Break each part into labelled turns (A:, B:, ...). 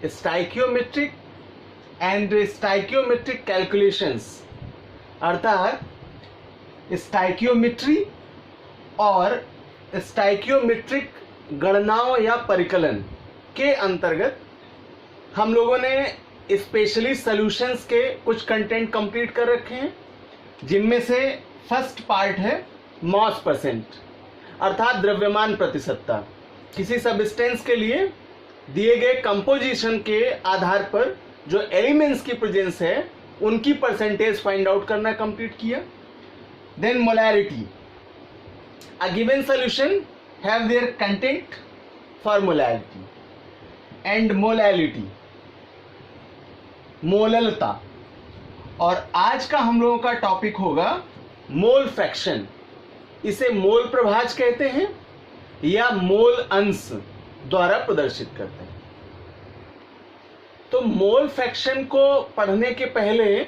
A: Stoichiometric and stoichiometric calculations, अर्थात stoichiometry और stoichiometric गणनाओं या परिकलन के अंतर्गत हम लोगों ने स्पेशली सॉल्यूशंस के कुछ कंटेंट कंप्लीट कर रखे हैं, जिनमें से फर्स्ट पार्ट है मॉस परसेंट, अर्थात द्रव्यमान प्रतिशतता। किसी सब्सटेंस के लिए दिए गए कंपोजिशन के आधार पर जो एलिमेंट्स की प्रेजेंस है उनकी परसेंटेज फाइंड आउट करना कंप्लीट किया। Then molarity, a given solution have their content for molarity and molality, मोललता। और आज का हम लोगों का टॉपिक होगा मोल फ्रैक्शन। इसे मोल प्रभाज कहते हैं या मोल अंश द्वारा प्रदर्शित करते हैं। तो मोल फ्रैक्शन को पढ़ने के पहले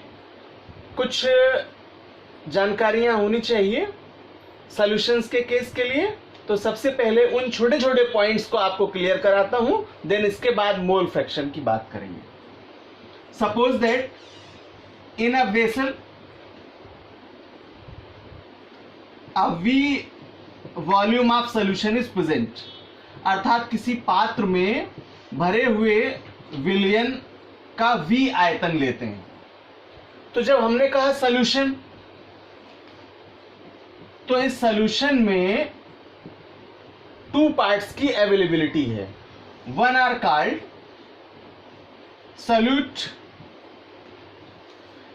A: कुछ जानकारियां होनी चाहिए सॉल्यूशंस के केस के लिए। तो सबसे पहले उन छोटे छोटे पॉइंट्स को आपको क्लियर कराता हूं, देन इसके बाद मोल फ्रैक्शन की बात करेंगे। Suppose that in a vessel a V volume of solution is present, अर्थात किसी पात्र में भरे हुए विलयन का V आयतन लेते हैं। तो जब हमने कहा सॉल्यूशन, तो इस सॉल्यूशन में टू पार्ट्स की अवेलेबिलिटी है। One are called solute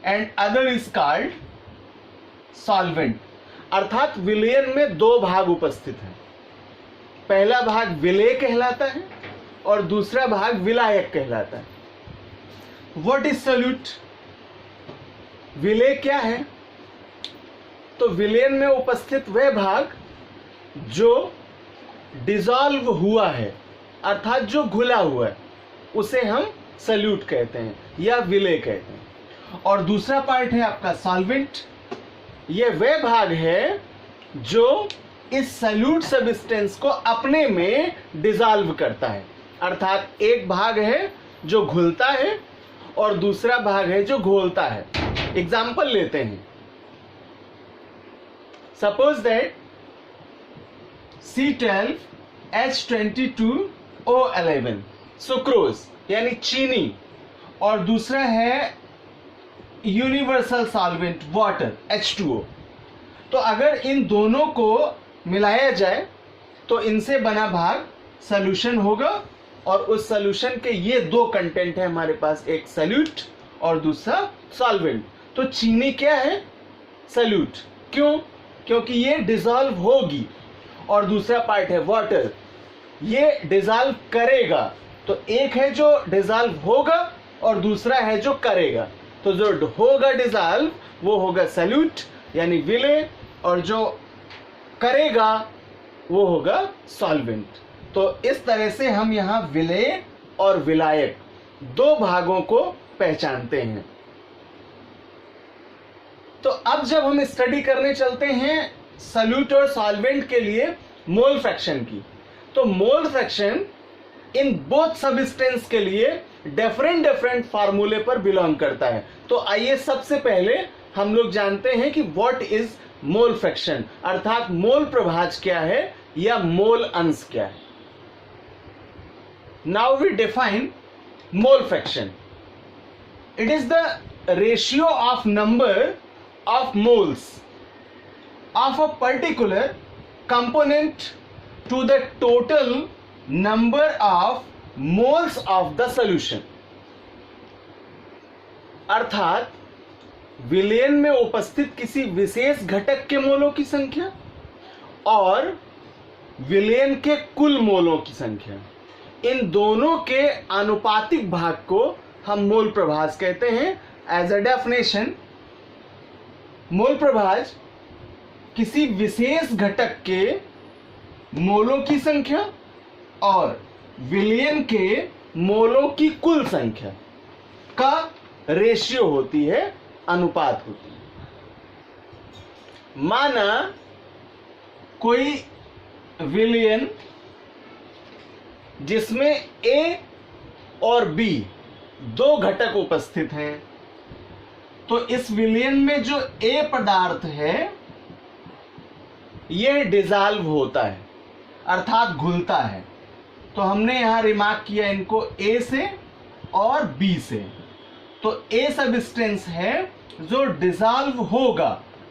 A: and other is called solvent, अर्थात विलयन में दो भाग उपस्थित हैं। पहला भाग विलेय कहलाता है और दूसरा भाग विलायक कहलाता है। What is solute? विलेय क्या है? तो विलयन में उपस्थित वह भाग जो डिसॉल्व हुआ है, अर्थात जो घुला हुआ है, उसे हम सॉल्यूट कहते हैं या विलेय कहते हैं। और दूसरा पार्ट है आपका सॉल्वेंट। यह वह भाग है जो इस सॉल्यूट सब्सटेंस को अपने में डिसॉल्व करता है, अर्थात एक भाग है जो घुलता है और दूसरा भाग है जो घोलता है। एग्जाम्पल लेते हैं। सपोज दैट C12H22O11 सुक्रोज यानी चीनी, और दूसरा है यूनिवर्सल सॉल्वेंट वाटर H2O। तो अगर इन दोनों को मिलाया जाए तो इनसे बना भाग सॉल्यूशन होगा, और उस सॉल्यूशन के ये दो कंटेंट है हमारे पास, एक सॉल्यूट और दूसरा सॉल्वेंट। तो चीनी क्या है? सॉल्यूट। क्यों? क्योंकि ये डिसॉल्व होगी। और दूसरा पार्ट है वाटर, ये डिसॉल्व करेगा। तो एक है जो डिसॉल्व होगा और दूसरा है जो करेगा। तो जो होगा डिसॉल्व वो होगा सॉल्यूट यानी विलेय, और जो करेगा वो होगा सॉल्वेंट। तो इस तरह से हम यहाँ विलेय और विलायक दो भागों को पहचानते हैं। तो अब जब हम स्टडी करने चलते हैं सॉल्यूट और सॉल्वेंट के लिए मोल फ्रैक्शन की, तो mole fraction in both substance के लिए डिफरेंट फार्मूले पर बिलोंग करता है। तो आइए सबसे पहले हम लोग जानते हैं कि व्हाट इज मोल फ्रैक्शन, अर्थात मोल प्रभाज क्या है या मोल अंश क्या है। Now we define mole fraction. It is the ratio of number of moles of a particular component to the total number of moles of the solution, अर्थात विलयन में उपस्थित किसी विशेष घटक के मोलों की संख्या और विलयन के कुल मोलों की संख्या, इन दोनों के आनुपातिक भाग को हम मोल प्रभाज कहते हैं। एज अ डेफिनेशन, मोल प्रभाज किसी विशेष घटक के मोलों की संख्या और विलयन के मोलों की कुल संख्या का रेशियो होती है, अनुपात होती है। माना कोई विलयन जिसमें A और B दो घटक उपस्थित हैं, तो इस विलयन में जो A पदार्थ है यह डिसॉल्व होता है, अर्थात घुलता है। तो हमने यहां रिमार्क किया इनको A से और B से। तो A सब्सटेंस है जो डिसॉल्व होगा,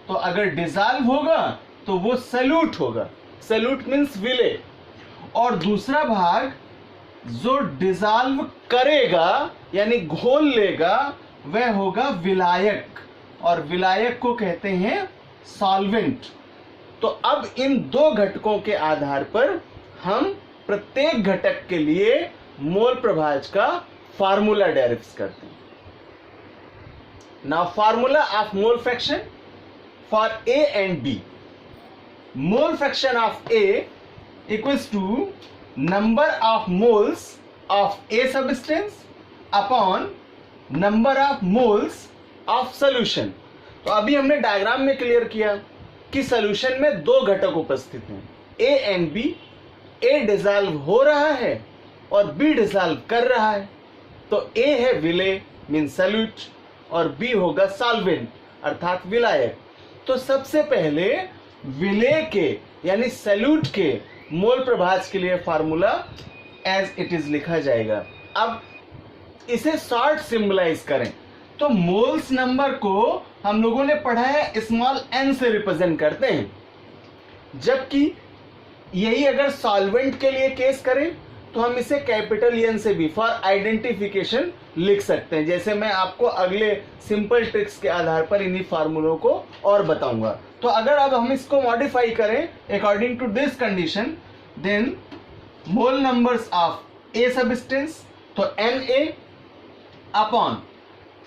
A: तो अगर डिसॉल्व होगा तो वो सैल्यूट होगा, सैल्यूट मीन्स विलय। और दूसरा भाग जो डिसॉल्व करेगा यानी घोल लेगा वह होगा विलायक, और विलायक को कहते हैं सॉल्वेंट। तो अब इन दो घटकों के आधार पर हम प्रत्येक घटक के लिए मोल प्रभाज का फार्मूला डेराइव करते हैं। Now formula of mole fraction for A and B. Mole fraction of A equals to number of moles of A substance upon number of moles of solution. तो अभी हमने डायग्राम में क्लियर किया कि solution में दो घटक उपस्थित हैं, A and B. A dissolve हो रहा है और B डिसॉल्व कर रहा है। तो A है विलय मीन सॉल्यूट और B होगा सॉल्वेंट अर्थात विलायक। तो सबसे पहले विलय के यानी सॉल्यूट के मोल प्रभाज के लिए फार्मूला एज इट इज लिखा जाएगा। अब इसे शॉर्ट सिंबलाइज करें तो मोल्स नंबर को हम लोगों ने पढ़ा है स्मॉल n से रिप्रेजेंट करते हैं, जबकि यही अगर सॉल्वेंट के लिए केस करें तो हम इसे कैपिटल N से भी फॉर आइडेंटिफिकेशन लिख सकते हैं, जैसे मैं आपको अगले सिंपल ट्रिक्स के आधार पर इन्हीं फार्मूलों को और बताऊंगा। तो अगर अब हम इसको मॉडिफाई करें according to this condition, then mole numbers of A substance तो Na अपॉन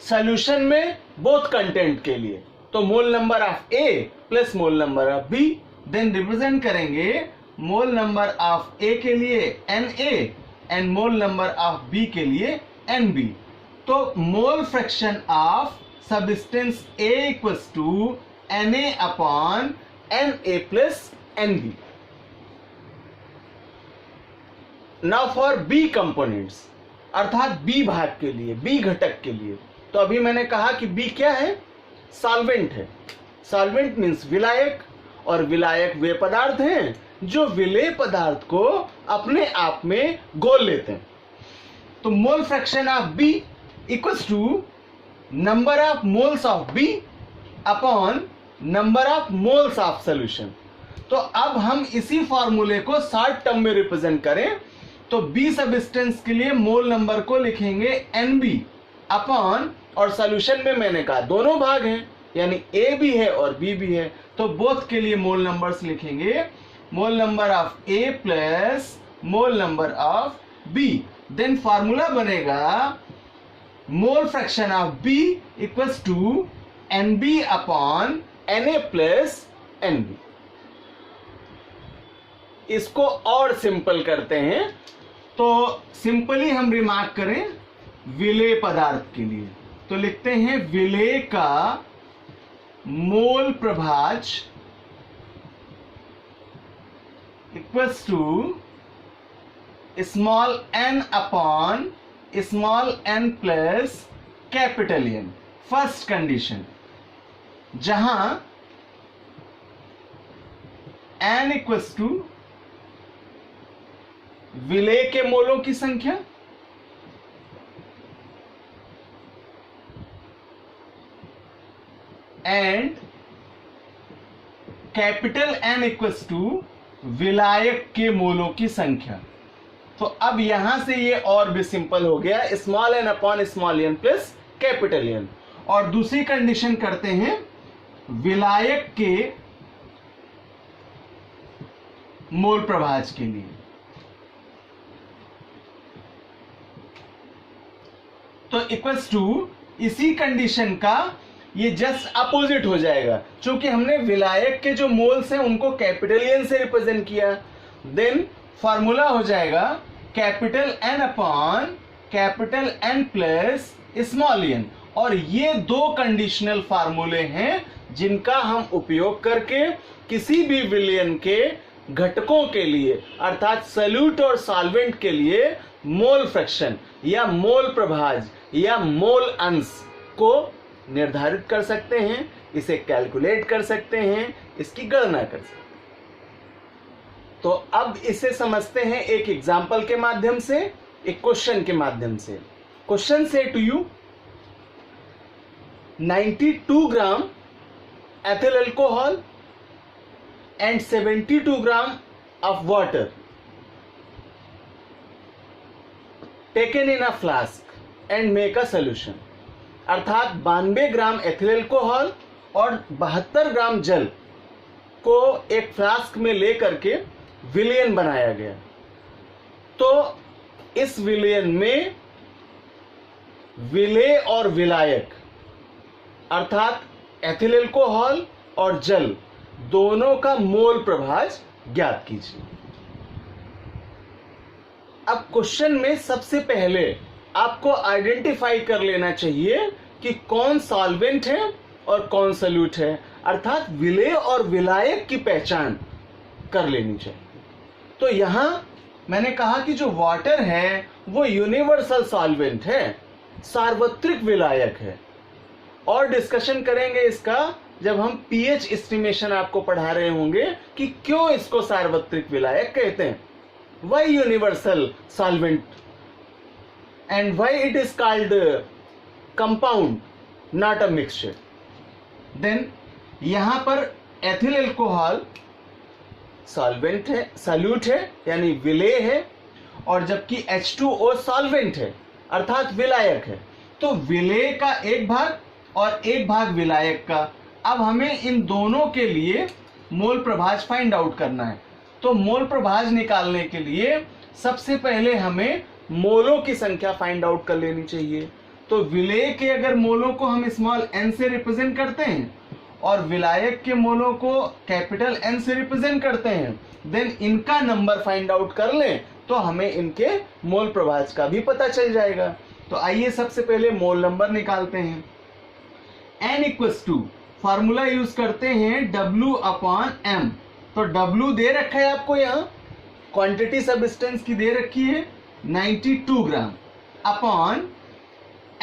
A: सॉल्यूशन में बोथ कंटेंट के लिए तो mole number of A plus mole number of B, then represent करेंगे मोल नंबर ऑफ A के लिए Na and mole number of B के लिए Nb। तो mole fraction of substance A equals to Na upon Na plus Nb। Now for B components अर्थात B भाग के लिए, B घटक के लिए, तो अभी मैंने कहा कि B क्या है, सॉल्वेंट है। सॉल्वेंट मीन्स विलायक, और विलायक वे पदार्थ हैं जो विलेय पदार्थ को अपने आप में घोल लेते हैं। तो mole fraction of B equals to number of moles of B upon number of moles of solution. तो अब हम इसी फॉर्मूले को शॉर्ट टर्म में रिप्रेजेंट करें तो B सब्सटेंस के लिए मोल नंबर को लिखेंगे Nb अपॉन, और सॉल्यूशन में मैंने कहा दोनों भाग हैं यानी A भी है और B भी है, तो बोथ के लिए मोल नंबर्स लिखेंगे mole number of A plus mole number of B। Then formula बनेगा mole fraction of B equals to Nb upon Na plus Nb। इसको और सिंपल करते हैं तो सिंपली हम रिमार्क करें विलेय पदार्थ के लिए तो लिखते हैं विलेय का मोल प्रभाज equals to small n upon small n plus capital N। First condition जहां n इक्वल्स टू विलेय के मोलों की संख्या and capital N equals to विलायक के मोलों की संख्या। तो अब यहां से ये और भी सिंपल हो गया, small n upon small n plus capital N। और दूसरी कंडीशन करते हैं विलायक के मोल प्रभाज के लिए, तो इक्वल्स टू इसी कंडीशन का ये जस्ट अपोजिट हो जाएगा, क्योंकि हमने विलायक के जो मोल्स हैं उनको कैपिटल N से रिप्रेजेंट किया। देन फॉर्मूला हो जाएगा capital N upon capital N plus small n। और ये दो कंडीशनल फार्मूले हैं जिनका हम उपयोग करके किसी भी विलयन के घटकों के लिए अर्थात सॉल्यूट और सॉल्वेंट के लिए मोल फ्रैक्शन या मोल प्रभाज या मोल अंश को निर्धारित कर सकते हैं, इसे कैलकुलेट कर सकते हैं, इसकी गणना कर सकते हैं। तो अब इसे समझते हैं एक एग्जाम्पल के माध्यम से, एक क्वेश्चन के माध्यम से। क्वेश्चन से to you 92 gram ethyl alcohol and 72 gram of water taken in a flask and make a solution। अर्थात 92 ग्राम एथिल अल्कोहल और 72 ग्राम जल को एक फ्लास्क में लेकर के विलयन बनाया गया। तो इस विलयन में विलेय और विलायक अर्थात एथिल अल्कोहल और जल दोनों का मोल प्रभाज ज्ञात कीजिए। अब क्वेश्चन में सबसे पहले आपको आइडेंटिफाई कर लेना चाहिए कि कौन सॉल्वेंट है और कौन सॉल्यूट है, अर्थात विलेय और विलायक की पहचान कर लेनी चाहिए। तो यहां मैंने कहा कि जो वाटर है वो यूनिवर्सल सॉल्वेंट है, सार्वत्रिक विलायक है, और डिस्कशन करेंगे इसका जब हम पीएच एस्टिमेशन आपको पढ़ा रहे होंगे कि क्यों इसको सार्वत्रिक विलायक कहते हैं, why universal solvent and why it is called compound not a mixture. Then यहां पर एथिल अल्कोहल सॉल्वेंट है, सॉल्यूट है यानी विलेय है, और जबकि H2O सॉल्वेंट है अर्थात विलायक है। तो विलेय का एक भाग और एक भाग विलायक का। अब हमें इन दोनों के लिए मोल प्रभाज फाइंड आउट करना है। तो मोल प्रभाज निकालने के लिए सबसे पहले हमें मोलों की संख्या फाइंड आउट कर लेनी चाहिए। तो विलेय के अगर मोलों को हम स्मॉल n से रिप्रेजेंट करते हैं और विलायक के मोलों को कैपिटल N से रिप्रेजेंट करते हैं, देन इनका नंबर फाइंड आउट कर लें तो हमें इनके मोल प्रभाज का भी पता चल जाएगा। तो आइए सबसे पहले मोल नंबर निकालते हैं। n equals to formula use करते हैं W/m। तो W दे रखा है आपको, यहां क्वांटिटी सब्सटेंस की दे रखी है 92 ग्राम upon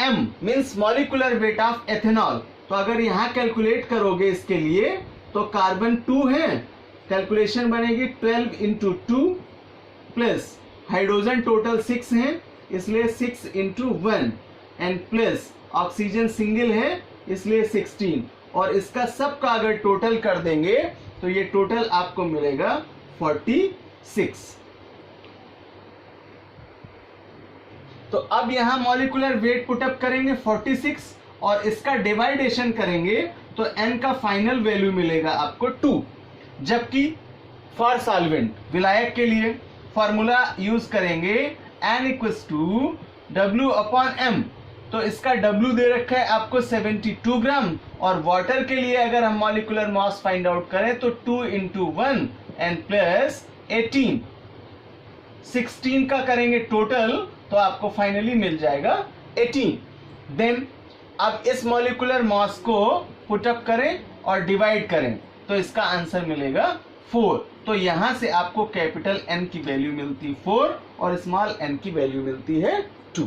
A: m means molecular weight of ethanol. तो अगर यहां कैलकुलेट करोगे इसके लिए तो कार्बन 2 है, कैलकुलेशन बनेगी 12 इंटू 2 प्लस हाइड्रोजन टोटल 6 है इसलिए 6 into 1 and plus oxygen single है इसलिए 16, और इसका सबका अगर टोटल कर देंगे तो ये टोटल आपको मिलेगा 46। तो अब यहां मॉलिक्यूलर वेट पुटअप करेंगे 46 और इसका डिवाइडेशन करेंगे तो n का फाइनल वैल्यू मिलेगा आपको 2। जबकि फॉर सॉल्वेंट विलायक के लिए फॉर्मूला यूज करेंगे n इक्वल्स टू W/m। तो इसका W दे रखा है आपको 72 ग्राम, और वाटर के लिए अगर हम मॉलिक्यूलर मास फाइंड आउट करें तो 2 इंटू 1 एंड प्लस 18, 16 का करेंगे टोटल तो आपको फाइनली मिल जाएगा 18। देन अब इस मॉलिक्यूलर मास को पुटअप करें और डिवाइड करें तो इसका आंसर मिलेगा 4। तो यहां से आपको कैपिटल N की वैल्यू मिलती है 4 और स्मॉल n की वैल्यू मिलती है 2।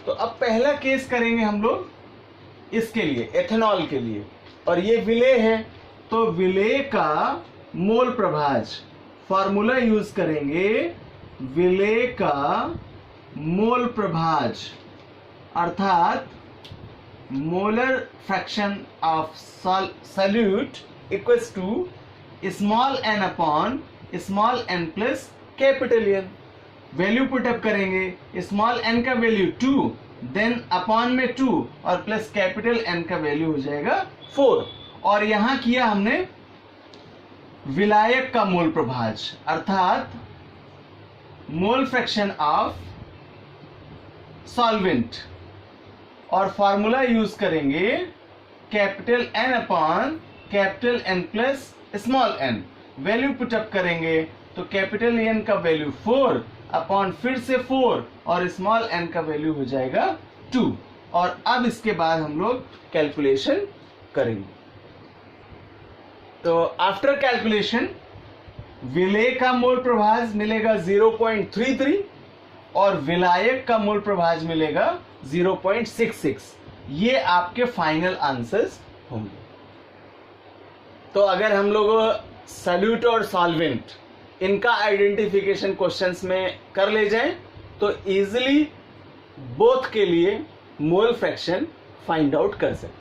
A: तो अब पहला केस करेंगे हम लोग इसके लिए, एथेनॉल के लिए, और ये विलेय है। तो विलेय का मोल प्रभाज फॉर्मूला यूज करेंगे, विलेय का मोल प्रभाज अर्थात molar fraction of solute equals to small n upon small n plus capital N। Value put up करेंगे, स्मॉल n का वैल्यू 2, देन अपॉन में 2 और प्लस कैपिटल N का वैल्यू हो जाएगा 4। और यहां किया हमने विलायक का मोल प्रभाज अर्थात मोल फ्रैक्शन ऑफ सॉल्वेंट, और फॉर्मूला यूज करेंगे capital N upon capital N plus small n। Value put up करेंगे तो कैपिटल N का वैल्यू 4 अपॉन फिर से 4 और स्मॉल n का वैल्यू हो जाएगा 2। और अब इसके बाद हम लोग कैलकुलेशन करेंगे। तो आफ्टर कैलकुलेशन विलेय का मोल प्रभाज मिलेगा 0.33 और विलायक का मोल प्रभाज मिलेगा 0.66। ये आपके फाइनल आंसर्स होंगे। तो अगर हम लोग सॉल्यूट और सॉल्वेंट इनका आइडेंटिफिकेशन क्वेश्चंस में कर ले जाएं तो इजीली बोथ के लिए मोल फ्रैक्शन फाइंड आउट कर सकते हैं।